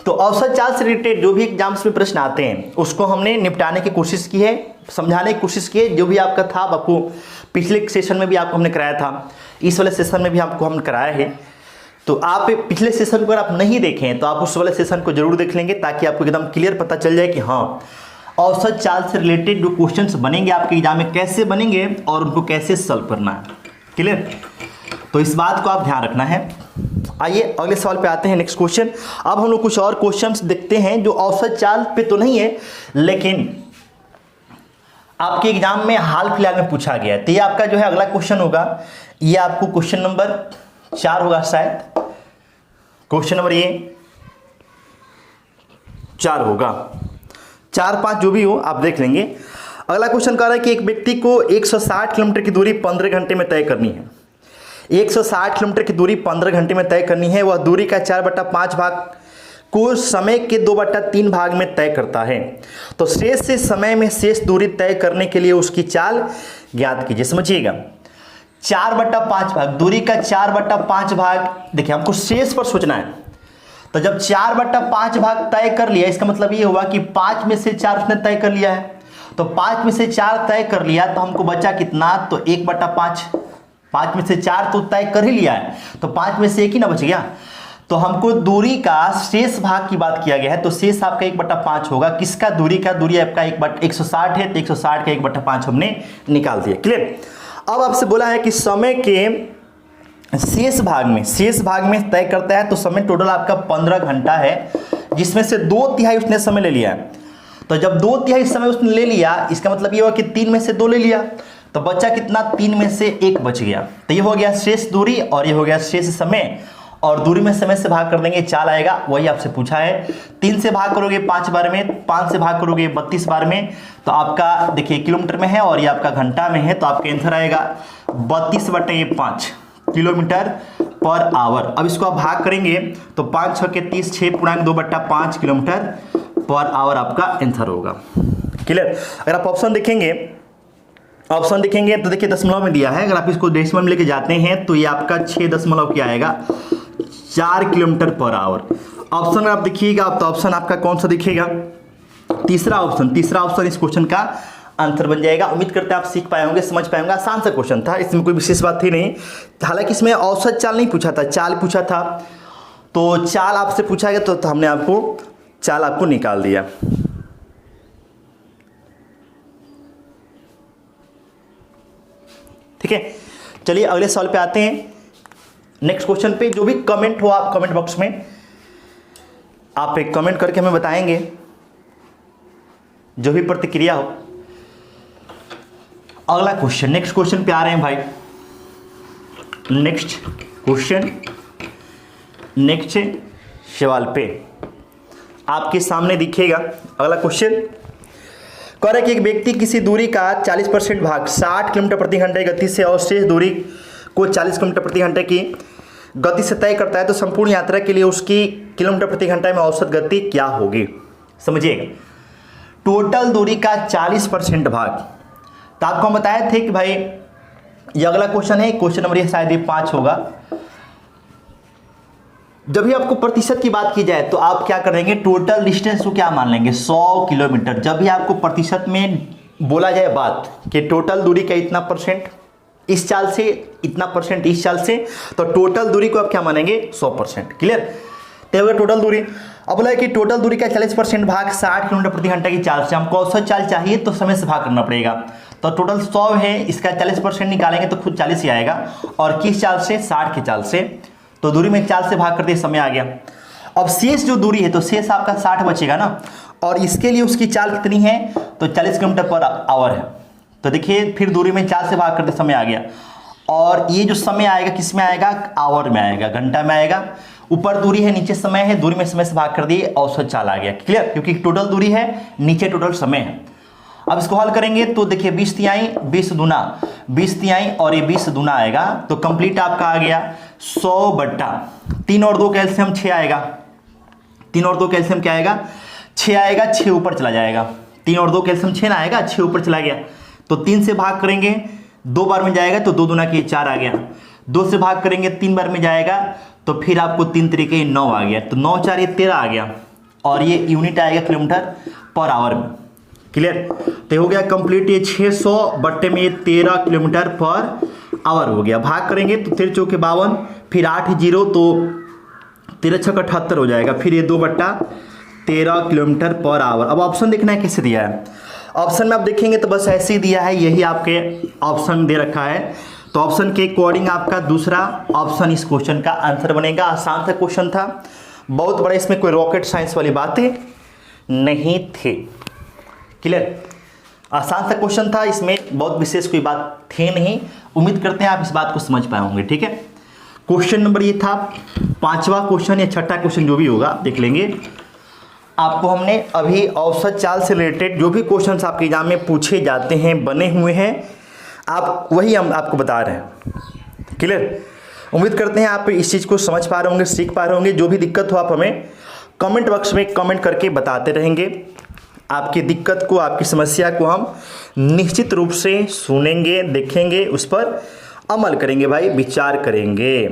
तो औसत चाल से रिलेटेड जो भी एग्जाम्स में प्रश्न आते हैं उसको हमने निपटाने की कोशिश की है, समझाने की कोशिश की है। जो भी आपका था आपको पिछले सेशन में भी आपको हमने कराया था, इस वाले सेशन में भी आपको हमने कराया है। तो आप पिछले सेशन को अगर आप नहीं देखें तो आप उस वाले सेशन को जरूर देख लेंगे ताकि आपको एकदम क्लियर पता चल जाए कि हाँ औसत चाल से रिलेटेड जो क्वेश्चंस बनेंगे आपके एग्जाम में कैसे बनेंगे और उनको कैसे सॉल्व करना है। क्लियर? तो इस बात को आप ध्यान रखना है। आइए अगले सवाल पे आते हैं, नेक्स्ट क्वेश्चन। अब हम लोग कुछ और क्वेश्चंस देखते हैं जो औसत चाल पे तो नहीं है लेकिन आपके एग्जाम में हाल फिलहाल में पूछा गया है। तो ये आपका जो है अगला क्वेश्चन होगा, ये आपको क्वेश्चन नंबर 4 होगा शायद। क्वेश्चन नंबर ये 4 होगा, 4-5 जो भी हो आप देख लेंगे। अगला क्वेश्चन कह रहा है कि एक व्यक्ति को 160 किलोमीटर की दूरी 15 घंटे में तय करनी है। 160 किलोमीटर की दूरी 15 घंटे में तय करनी है। वह दूरी का 4/5 भाग को समय के 2/3 भाग में तय करता है। तो शेष से समय में शेष दूरी तय करने के लिए उसकी चाल ज्ञात कीजिए। समझिएगा, 4/5 भाग, दूरी का 4/5 भाग। देखिए हमको शेष पर सोचना है। तो जब 4/5 भाग तय कर लिया इसका मतलब ये हुआ कि 5 में से 4 उसने तय कर लिया है। तो 5 में से 4 तय कर लिया तो हमको बचा कितना, तो 1/5। 5 में से 4 तो तय कर ही लिया है तो 5 में से 1 ही ना बच गया। तो हमको दूरी का शेष भाग की बात किया गया है तो शेष आपका 1/5 होगा। किसका? दूरी का। दूरी आपका 160 है तो 160 का 1/5 हमने निकाल दिया। क्लियर? अब आपसे बोला है कि समय के शेष भाग में तय करता है तो समय टोटल आपका 15 घंटा है जिसमें से 2/3 उसने समय ले लिया है। तो जब 2/3 समय उसने ले लिया इसका मतलब ये हुआ कि 3 में से 2 ले लिया तो बचा कितना, 3 में से 1 बच गया। तो ये हो गया शेष दूरी और ये हो गया शेष समय। और दूरी में समय से भाग कर देंगे, चाल आएगा। वही आपसे पूछा है। 3 से भाग करोगे 5 बार में, 5 से भाग करोगे 32 बार में तो आपका देखिए किलोमीटर में है और ये आपका घंटा में है तो आपका आंसर आएगा 32/5 किलोमीटर पर आवर। अब इसको आप भाग करेंगे तो 5 6 के 30, 6/2/5 किलोमीटर पर आवर आपका आंसर होगा। क्लियर? अगर आप ऑप्शन देखेंगे तो देखिए दशमलव में दिया है। अगर आप इसको डेसिमल में लेके जाते हैं तो ये आपका 6 दशमलव क्या आएगा 4 किलोमीटर पर आवर। ऑप्शन आप देखिएगा तो ऑप्शन आपका कौन सा दिखेगा, तीसरा ऑप्शन इस क्वेश्चन का आंसर बन जाएगा। उम्मीद करते हैं आप सीख पाए होंगे, समझ पाए होंगे। आसान सा क्वेश्चन था, इसमें कोई विशेष बात थी नहीं। हालांकि इसमें औसत चाल नहीं पूछा था, चाल पूछा था। तो चाल आपसे पूछा गया तो हमने आपको चाल आपको निकाल दिया। ठीक है, चलिए अगले सवाल पे आते हैं। नेक्स्ट क्वेश्चन पे जो भी कमेंट हो आप कमेंट बॉक्स में आप एक कमेंट करके हमें बताएंगे, जो भी प्रतिक्रिया हो। अगला क्वेश्चन, नेक्स्ट क्वेश्चन पे आ रहे हैं भाई। नेक्स्ट क्वेश्चन, नेक्स्ट सवाल पे आपके सामने दिखेगा अगला क्वेश्चन। कह रहा है कि एक व्यक्ति किसी दूरी का 40% भाग 60 किलोमीटर प्रति घंटे गति से और शेष दूरी को 40 किलोमीटर प्रति घंटे की गति से तय करता है, तो संपूर्ण यात्रा के लिए उसकी किलोमीटर प्रति घंटे में औसत गति क्या होगी। समझिएगा, टोटल दूरी का 40% भाग। तो आपको हम बताए थे कि भाई ये अगला क्वेश्चन है, क्वेश्चन नंबर ये शायद ये 5 होगा। जब भी आपको प्रतिशत की बात की जाए तो आप क्या करेंगे, टोटल डिस्टेंस को क्या मान लेंगे, 100 किलोमीटर। जब भी आपको प्रतिशत में बोला जाए बात कि टोटल दूरी का इतना परसेंट इस चाल से, इतना परसेंट इस चाल से, तो टोटल दूरी को आप क्या मानेंगे, 100%। क्लियर। तो होगा टोटल दूरी। अब बोला है कि टोटल दूरी का 40% भाग 60 किलोमीटर प्रति घंटे की चाल से। हमको औसत चाल चाहिए तो समय से भाग करना पड़ेगा। तो टोटल 100 है, इसका 40% निकालेंगे तो खुद 40 ही आएगा। और किस चाल से, 60 की चाल से। तो दूरी में 4 से भाग करते समय आ गया। अब शेष जो दूरी है तो शेष आपका 60 बचेगा ना, और इसके लिए उसकी चाल कितनी है, तो 40 किलोमीटर पर आवर है। तो देखिए फिर दूरी में 4 से भाग करते समय आ गया। और ये जो समय आएगा किस में आएगा, आवर में आएगा, घंटा में आएगा। ऊपर दूरी है, नीचे समय है, दूरी में समय से भाग कर दिए, औसत चाल आ गया। क्लियर, क्योंकि टोटल दूरी है, नीचे टोटल समय है। अब इसको हल करेंगे तो देखिए 20 तिहाई 20 दूना, 20 तिहाई और ये 20 दूना आएगा। तो कंप्लीट आपका आ गया 100 बट्टा 3 और 2 कैल्शियम 6 आएगा। 3 और 2 कैल्शियम क्या आएगा, 6 आएगा। 6 ऊपर चला जाएगा, 3 और 2 कैल्शियम 6 ना आएगा, 6 ऊपर चला गया। तो 3 से भाग करेंगे 2 बार में जाएगा, तो 2 दूना की 4 आ गया। 2 से भाग करेंगे 3 बार में जाएगा, तो फिर आपको 3 तरीके 9 आ गया। तो 9 4 ये 13 आ गया। और ये यूनिट आएगा किलोमीटर पर आवर में। क्लियर। तो हो गया कंप्लीट ये 600 बट्टे में ये 13 किलोमीटर पर आवर हो गया। भाग करेंगे तो 13 चौके 52, फिर 8 0 तो 13 6 78 हो जाएगा। फिर ये 2 बट्टा 13 किलोमीटर पर आवर। अब ऑप्शन देखना है कैसे दिया है। ऑप्शन में आप देखेंगे तो बस ऐसे ही दिया है, यही आपके ऑप्शन दे रखा है। तो ऑप्शन के अकॉर्डिंग आपका दूसरा ऑप्शन इस क्वेश्चन का आंसर बनेगा। आसान सा क्वेश्चन था, बहुत बड़ा, इसमें कोई रॉकेट साइंस वाली बातें नहीं थी। क्लियर, आसान सा क्वेश्चन था, इसमें बहुत विशेष कोई बात थी नहीं। उम्मीद करते हैं आप इस बात को समझ पाए होंगे। ठीक है, क्वेश्चन नंबर ये था 5वां क्वेश्चन या 6ठा क्वेश्चन जो भी होगा देख लेंगे। आपको हमने अभी औसत चाल से रिलेटेड जो भी क्वेश्चंस आपके एग्जाम में पूछे जाते हैं, बने हुए हैं, आप वही हम आपको बता रहे हैं। क्लियर, उम्मीद करते हैं आप इस चीज़ को समझ पा रहे होंगे, सीख पा रहे होंगे। जो भी दिक्कत हो आप हमें कमेंट बॉक्स में कमेंट करके बताते रहेंगे। आपकी दिक्कत को, आपकी समस्या को हम निश्चित रूप से सुनेंगे, देखेंगे, उस पर अमल करेंगे भाई, विचार करेंगे।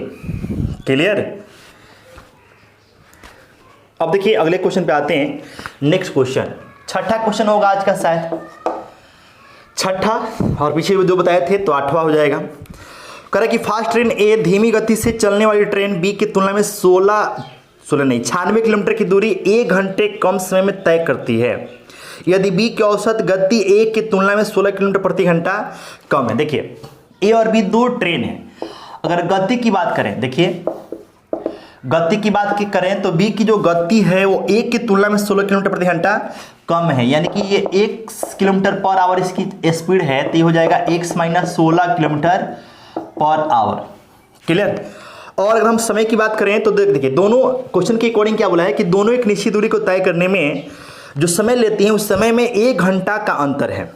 क्लियर। अब देखिए अगले क्वेश्चन पे आते हैं। नेक्स्ट क्वेश्चन 6ठा क्वेश्चन होगा आज का, शायद 6ठा, और पीछे जो बताए थे तो 8वां हो जाएगा। कह रहा है कि फास्ट ट्रेन ए धीमी गति से चलने वाली ट्रेन बी की तुलना में 96 किलोमीटर की दूरी 1 घंटे कम समय में तय करती है, यदि बी की औसत गति ए की तुलना में 16 किलोमीटर प्रति घंटा कम है। देखिए ए और बी 2 ट्रेन है। अगर गति की बात करें, देखिए गति की बात करें तो बी की जो गति है वो ए की तुलना में 16 किलोमीटर प्रति घंटा कम है, यानी कि ये 1 किलोमीटर पर आवर इसकी स्पीड है, तो ये हो जाएगा x - 16 kilometre per hour. Clear. और अगर हम समय की बात करें तो देखिए दोनों क्वेश्चन के अकॉर्डिंग क्या बोला है कि दोनों एक निश्चित दूरी को तय करने में जो समय लेती हैं उस समय में 1 घंटा का अंतर है।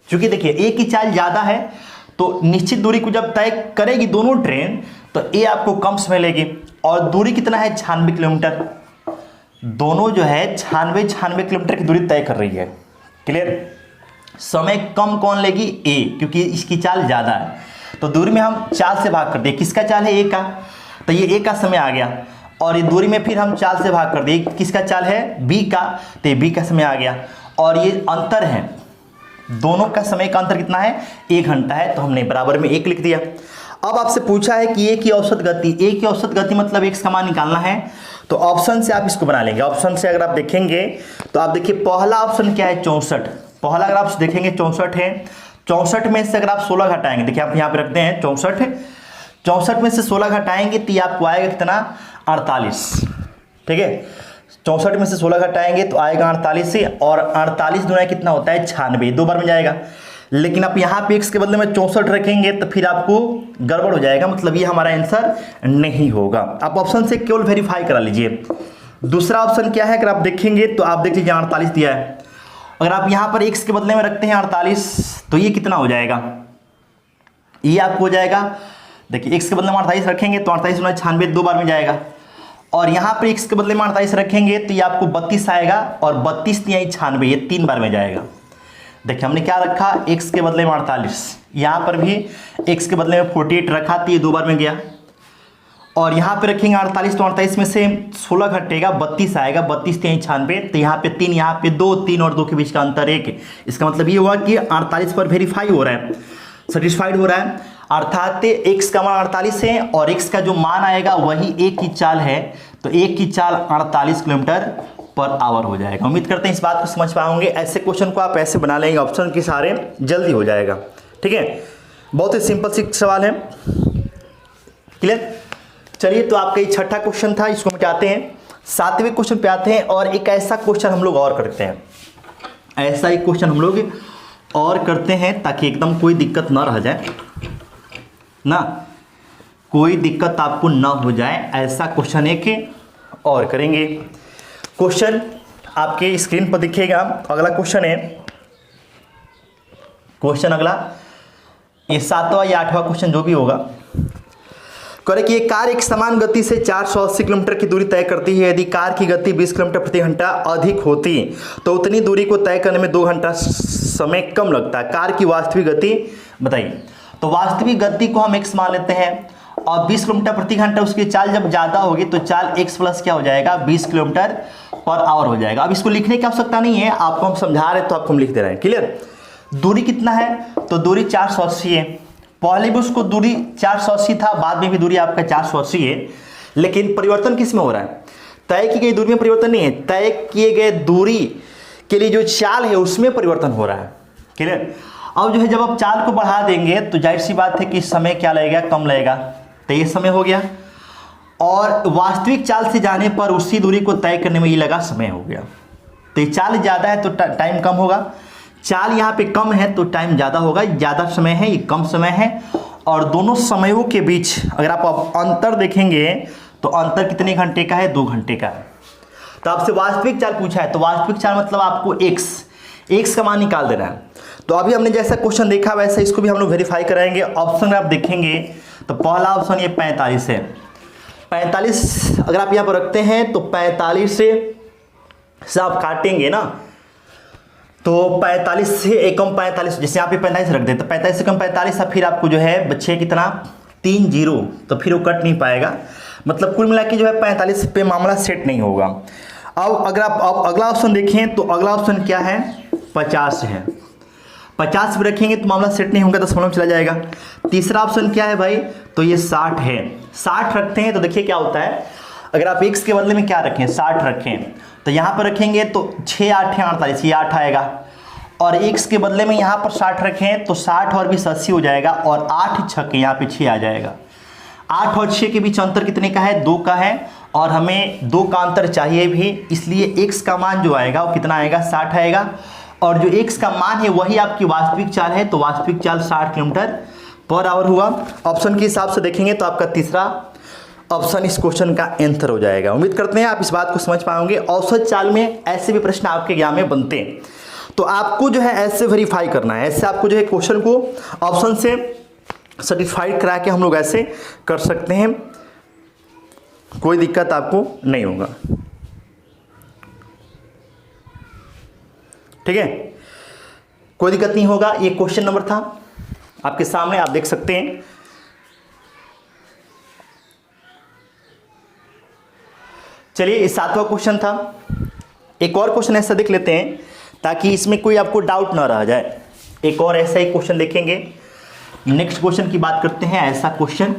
क्योंकि देखिए ए की चाल ज़्यादा है, तो निश्चित दूरी को जब तय करेगी दोनों ट्रेन तो ए आपको कम समय लेगी। और दूरी कितना है, 96 किलोमीटर। दोनों जो है 96 किलोमीटर की दूरी तय कर रही है। क्लियर। समय कम कौन लेगी, ए, क्योंकि इसकी चाल ज़्यादा है। तो दूरी में हम 4 से भाग कर दिए, किसका चाल है, ए का, तो ये ए का समय आ गया। और ये दूरी में फिर हम 4 से भाग कर दिए, किसका चाल है, बी का, तो ये बी का समय आ गया। और ये अंतर है, दोनों का समय का अंतर कितना है, 1 घंटा है, तो हमने बराबर में 1 लिख दिया। अब आपसे पूछा है कि ए की औसत गति, ए की औसत गति मतलब x का मान निकालना है, तो ऑप्शन से आप इसको बना लेंगे। ऑप्शन से अगर आप देखेंगे तो आप देखिए पहला ऑप्शन क्या है, 64। पहला अगर आप देखेंगे 64 है। 64 में से अगर आप 16 घटाएंगे, देखिए आप यहाँ पे रखते हैं 64, 64 में से 16 घटाएंगे तो ये आपको आएगा कितना, 48। ठीक है, 64 में से 16 घटाएंगे तो आएगा 48 से, और 48 दुना कितना होता है 96, 2 बार में जाएगा। लेकिन आप यहाँ पे x के बदले में 64 रखेंगे तो फिर आपको गड़बड़ हो जाएगा, मतलब ये हमारा आंसर नहीं होगा। आप ऑप्शन से केवल वेरीफाई करा लीजिए। दूसरा ऑप्शन क्या है, अगर आप देखेंगे तो आप देख लीजिए 48 दिया है, अगर आप यहाँ पर x के बदले में रखते हैं 48 तो ये कितना हो जाएगा, ये आपको हो जाएगा, देखिए x के बदले में 48 रखेंगे तो 48 गुना 96 2 बार में जाएगा, और यहाँ पर x के बदले में 48 रखेंगे तो ये आपको 32 आएगा, और 32 या 96 ये 3 बार में जाएगा। देखिए हमने क्या रखा, x के बदले में 48, यहाँ पर भी x के बदले में 48 रखा तो ये 2 बार में गया, और यहाँ पे रखेंगे 48 तो 48 में से 16 घटेगा 32 आएगा, 32 3 96, तो यहाँ पे 3, यहाँ पे 2, 3 और 2 के बीच का अंतर 1। इसका मतलब ये हुआ कि 48 पर वेरीफाई हो रहा है, सेटिस्फाइड हो रहा है, अर्थात x का मान 48 है और x का जो मान आएगा वही 1 की चाल है, तो 1 की चाल 48 किलोमीटर पर आवर हो जाएगा। उम्मीद करते हैं इस बात को समझ पाओगे। ऐसे क्वेश्चन को आप ऐसे बना लेंगे, ऑप्शन के सारे जल्दी हो जाएगा। ठीक है, बहुत ही सिंपल सी सवाल है, क्लियर। चलिए, तो आपका ये छठा क्वेश्चन था, इसको मिटाते हैं, 7वें क्वेश्चन पे आते हैं। और एक ऐसा क्वेश्चन हम लोग और करते हैं, ऐसा एक क्वेश्चन हम लोग और करते हैं ताकि एकदम कोई दिक्कत ना रह जाए ना, कोई दिक्कत आपको ना हो जाए, ऐसा क्वेश्चन एक और करेंगे। क्वेश्चन आपके स्क्रीन पर दिखेगा। अगला क्वेश्चन है, क्वेश्चन अगला ये 7वां या 8वां क्वेश्चन जो भी होगा, करे कि ये कार एक समान गति से 480 किलोमीटर की दूरी तय करती है। यदि कार की गति 20 किलोमीटर प्रति घंटा अधिक होती तो उतनी दूरी को तय करने में 2 घंटा समय कम लगता है। कार की वास्तविक गति बताइए। तो वास्तविक गति को हम x मान लेते हैं, और 20 किलोमीटर प्रति घंटा उसकी चाल जब ज़्यादा होगी तो चाल x प्लस क्या हो जाएगा, 20 किलोमीटर पर आवर हो जाएगा। अब इसको लिखने की आवश्यकता नहीं है, आपको हम समझा रहे तो आपको हम लिख दे रहे हैं, क्लियर। दूरी कितना है, तो दूरी 480 है। पहले भी उसको दूरी 480 था, बाद में भी दूरी आपका 480 है, लेकिन परिवर्तन किस में हो रहा है, तय की गई दूरी में परिवर्तन नहीं है, तय किए गए दूरी के लिए जो चाल है उसमें परिवर्तन हो रहा है, क्लियर। अब जो है जब आप चाल को बढ़ा देंगे तो जाहिर सी बात है कि समय क्या लगेगा, कम लगेगा, तो ये समय हो गया, और वास्तविक चाल से जाने पर उसी दूरी को तय करने में ये लगा समय हो गया। तो ये चाल ज़्यादा है तो टाइम कम होगा, चाल यहाँ पे कम है तो टाइम ज़्यादा होगा, ज़्यादा समय है ये कम समय है, और दोनों समयों के बीच अगर आप अंतर देखेंगे तो अंतर कितने घंटे का है, 2 घंटे का है। तो आपसे वास्तविक चाल पूछा है, तो वास्तविक चाल मतलब आपको x का मान निकाल देना है। तो अभी हमने जैसा क्वेश्चन देखा वैसा इसको भी हम लोग वेरीफाई कराएंगे। ऑप्शन में आप देखेंगे तो पहला ऑप्शन ये 45 है। 45 अगर आप यहाँ पर रखते हैं तो 45 से आप काटेंगे ना, तो 45 से एकम 45, जैसे यहाँ पे 45 रख दे तो 45 से कम 45, फिर आपको जो है बच्चे कितना 3 0, तो फिर वो कट नहीं पाएगा, मतलब कुल मिला के जो है 45 पे मामला सेट नहीं होगा। अब अगर आप अगला ऑप्शन देखें तो अगला ऑप्शन क्या है, 50 है। 50 पे रखेंगे तो मामला सेट नहीं होगा, 10 में चला जाएगा। तीसरा ऑप्शन क्या है भाई, तो ये 60 है। 60 रखते हैं तो देखिए क्या होता है, अगर आप x के बदले में क्या रखें, 60 रखें, तो यहाँ पर रखेंगे तो 6 8 है 48, ये 8 आएगा, और x के बदले में यहाँ पर 60 रखें तो 60 और 20 80 हो जाएगा, और 8 छक्के यहाँ पे 6 आ जाएगा। 8 और 6 के बीच अंतर कितने का है, 2 का है, और हमें 2 का अंतर चाहिए भी, इसलिए x का मान जो आएगा वो कितना आएगा, 60 आएगा, और जो x का मान है वही आपकी वास्तविक चाल है, तो वास्तविक चाल 60 किलोमीटर पर आवर हुआ। ऑप्शन के हिसाब से देखेंगे तो आपका तीसरा ऑप्शन इस क्वेश्चन का आंसर हो जाएगा। उम्मीद करते हैं आप इस बात को समझ पाओगे। औसत चाल में ऐसे भी प्रश्न आपके एग्जाम में बनते हैं, तो आपको जो है ऐसे वेरीफाई करना है, ऐसे आपको जो है क्वेश्चन को ऑप्शन से सर्टिफाइड करा के हम लोग ऐसे कर सकते हैं, कोई दिक्कत आपको नहीं होगा, ठीक है, कोई दिक्कत नहीं होगा। ये क्वेश्चन नंबर था आपके सामने, आप देख सकते हैं। चलिए, ये 7वां क्वेश्चन था। एक और क्वेश्चन ऐसा देख लेते हैं ताकि इसमें कोई आपको डाउट ना रह जाए। एक और ऐसा ही क्वेश्चन देखेंगे, नेक्स्ट क्वेश्चन की बात करते हैं। ऐसा क्वेश्चन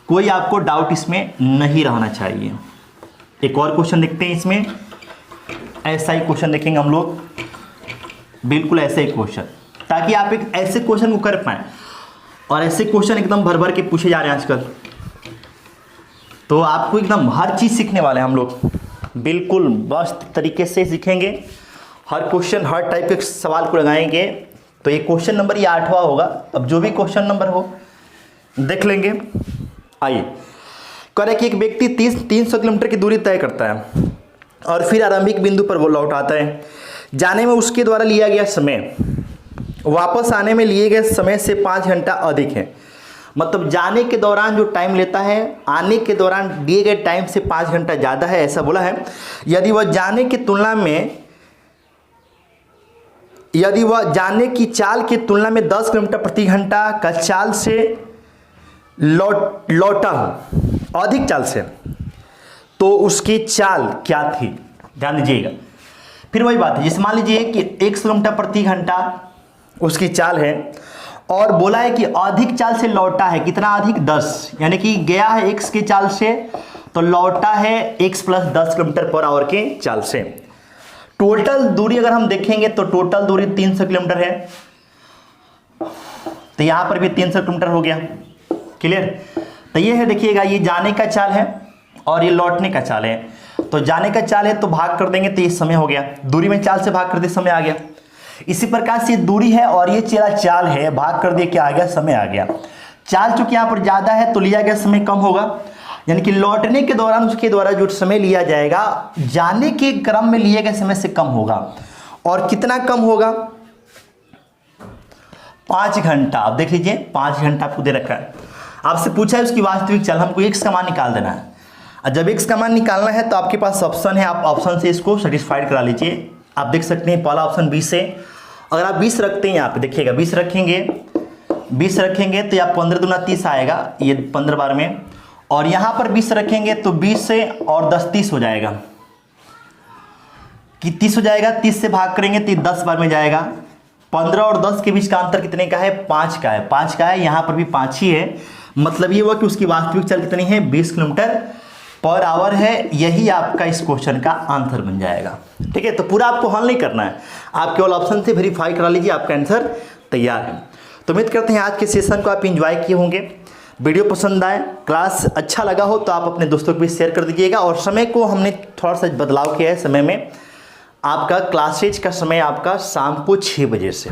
कोई आपको डाउट इसमें नहीं रहना चाहिए। एक और क्वेश्चन देखते हैं इसमें, ऐसा ही क्वेश्चन देखेंगे हम लोग, बिल्कुल ऐसे ही क्वेश्चन, ताकि आप एक ऐसे क्वेश्चन को कर पाएं। और ऐसे क्वेश्चन एकदम भर भर के पूछे जा रहे हैं आजकल। तो आपको एकदम हर चीज़ सीखने वाले हैं हम लोग, बिल्कुल मस्त तरीके से सीखेंगे। हर क्वेश्चन हर टाइप के सवाल को लगाएंगे। तो ये क्वेश्चन नंबर ये 8वां होगा। अब जो भी क्वेश्चन नंबर हो देख लेंगे। आइए, कह रहे कि एक व्यक्ति 300 किलोमीटर की दूरी तय करता है और फिर आरंभिक बिंदु पर वो लौट आता है। जाने में उसके द्वारा लिया गया समय वापस आने में लिए गए समय से 5 घंटा अधिक है। मतलब जाने के दौरान जो टाइम लेता है, आने के दौरान दिए गए टाइम से 5 घंटा ज़्यादा है, ऐसा बोला है। यदि वह जाने की चाल की तुलना में 10 किलोमीटर प्रति घंटा का चाल से लौटा हो, अधिक चाल से, तो उसकी चाल क्या थी, ध्यान दीजिएगा। फिर वही बात है, जैसे मान लीजिए कि 100 किलोमीटर प्रति घंटा उसकी चाल है और बोला है कि अधिक चाल से लौटा है, कितना अधिक, 10, यानी कि गया है x की चाल से तो लौटा है x + 10 किलोमीटर पर आवर के चाल से। टोटल दूरी अगर हम देखेंगे तो टोटल दूरी 300 किलोमीटर है। तो यहां पर भी 300 किलोमीटर हो गया, क्लियर। तो ये है, देखिएगा, ये जाने का चाल है और ये लौटने का चाल है। तो जाने का चाल है तो भाग कर देंगे तो ये समय हो गया, दूरी में चाल से भाग कर दे समय आ गया। इसी प्रकार से दूरी है और ये चाल है, भाग कर दिए क्या आ गया, समय आ गया। चाल चूंकि यहाँ पर ज़्यादा है तो लिया गया समय कम होगा, यानी कि लौटने के दौरान उसके द्वारा जो समय लिया जाएगा जाने के क्रम में लिए गए समय से कम होगा। और कितना कम होगा, 5 घंटा। आप देख लीजिए 5 घंटा आपको दे रखा है। आपसे पूछा है उसकी वास्तविक चाल, हमको x का मान निकाल देना है। और जब x का मान निकालना है तो आपके पास ऑप्शन है, आप ऑप्शन से इसको सेटिस्फाइड करा लीजिए। आप देख सकते हैं पहला ऑप्शन 20 है। अगर आप 20 रखते हैं यहाँ पे, देखिएगा 20 रखेंगे तो या 15 दूना 30 आएगा, ये 15 बार में। और यहाँ पर 20 रखेंगे तो 20 से और 10 30 हो जाएगा, कि 30 हो जाएगा। 30 से भाग करेंगे तो 10 बार में जाएगा। 15 और 10 के बीच का अंतर कितने का है, 5 का है। 5 का है, यहाँ पर भी 5 ही है। मतलब ये हुआ कि उसकी वास्तविक चाल कितनी है, 20 किलोमीटर पर आवर है। यही आपका इस क्वेश्चन का आंसर बन जाएगा। ठीक है, तो पूरा आपको हल नहीं करना है, आप केवल ऑप्शन से वेरीफाई करा लीजिए, आपका आंसर तैयार है। तो उम्मीद करते हैं आज के सेशन को आप एंजॉय किए होंगे। वीडियो पसंद आए, क्लास अच्छा लगा हो तो आप अपने दोस्तों को भी शेयर कर दीजिएगा। और समय को हमने थोड़ा सा बदलाव किया है। समय में आपका क्लासेज का समय आपका शाम को 6 बजे से,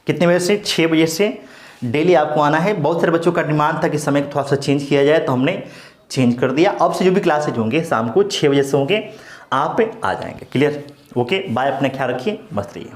कितने बजे से, 6 बजे से डेली आपको आना है। बहुत सारे बच्चों का डिमांड था कि समय को थोड़ा सा चेंज किया जाए, तो हमने चेंज कर दिया। अब से जो भी क्लासेज होंगे शाम को 6 बजे से होंगे, आप आ जाएंगे। क्लियर, ओके, बाय, अपना ख्याल रखिए, मस्त रहिए।